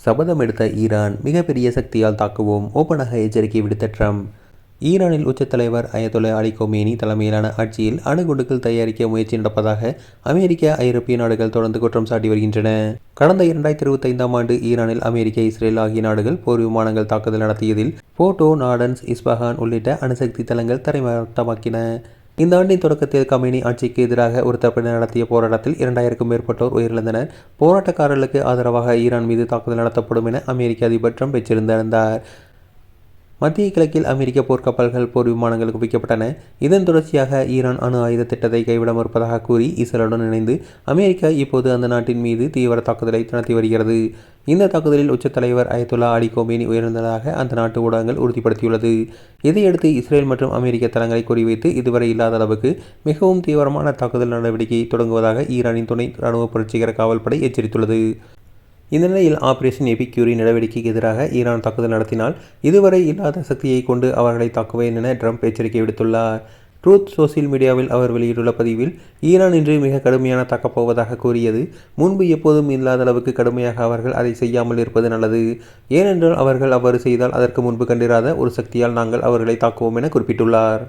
சபதம் எடுத்த ஈரான் மிகப்பெரிய சக்தியால் தாக்குவோம், ஓபனாக எச்சரிக்கை விடுத்த ட்ரம்ப். ஈரானில் உச்ச தலைவர் அயதொல்லா அலி கொமேனி தலைமையிலான ஆட்சியில் அணுகுண்டுகள் தயாரிக்க முயற்சி நடப்பதாக அமெரிக்க, ஐரோப்பிய நாடுகள் தொடர்ந்து குற்றம் சாட்டி வருகின்றன. கடந்த 2025ஆம் ஆண்டு ஈரானில் அமெரிக்கா, இஸ்ரேல் ஆகிய நாடுகள் போர் விமானங்கள் தாக்குதல் நடத்தியதில் போர்டோ, நாடன்ஸ், இஸ்பாஹான் உள்ளிட்ட அணுசக்தி தளங்கள் தரைமட்டமாக்கின. இந்த ஆண்டின் தொடக்கத்தில் கமேனி ஆட்சிக்கு எதிராக ஒரு தரப்பினர் நடத்திய போராட்டத்தில் 2000க்கும் மேற்பட்டோர் உயிரிழந்தனர். போராட்டக்காரர்களுக்கு ஆதரவாக ஈரான் மீது தாக்குதல் நடத்தப்படும் என அமெரிக்க அதிபர் ட்ரம்ப் எச்சரித்திருந்தார். மத்திய கிழக்கில் அமெரிக்க போர்க்கப்பல்கள், போர் விமானங்கள் குவிக்கப்பட்டன. இதன் தொடர்ச்சியாக ஈரான் அணு ஆயுத திட்டத்தை கைவிட மறுப்பதாக கூறி இஸ்ரேலுடன் இணைந்து அமெரிக்கா இப்போது அந்த நாட்டின் மீது தீவிர தாக்குதலை நடத்தி வருகிறது. இந்த தாக்குதலில் உச்ச தலைவர் அயதொல்லா அலி கொமேனி உயிரிழந்ததாக அந்த நாட்டு ஊடகங்கள் உறுதிப்படுத்தியுள்ளது. இதையடுத்து இஸ்ரேல் மற்றும் அமெரிக்க தளங்களை குறிவைத்து இதுவரை இல்லாத அளவுக்கு மிகவும் தீவிரமான தாக்குதல் நடவடிக்கையை தொடங்குவதாக ஈரானின் துணை ராணுவ புரட்சிகர காவல்படை எச்சரித்துள்ளது. இந்த நிலையில் ஆபரேஷன் எபிக்யூரி நடவடிக்கைக்கு எதிராக ஈரான் தாக்குதல் நடத்தினால் இதுவரை இல்லாத சக்தியை கொண்டு அவர்களை தாக்குவேன் என ட்ரம்ப் எச்சரிக்கை விடுத்துள்ளார். ட்ரூத் சோசியல் மீடியாவில் அவர் வெளியிட்டுள்ள பதிவில், ஈரான் இன்று மிக கடுமையான தாக்கப்போவதாக கூறியது. முன்பு எப்போதும் இல்லாத அளவுக்கு கடுமையாக அவர்கள் அதை செய்யாமல் இருப்பது நல்லது. ஏனென்றால் அவர்கள் அவ்வாறு செய்தால் அதற்கு முன்பு கண்டிராத ஒரு சக்தியால் நாங்கள் அவர்களை தாக்குவோம் என குறிப்பிட்டுள்ளார்.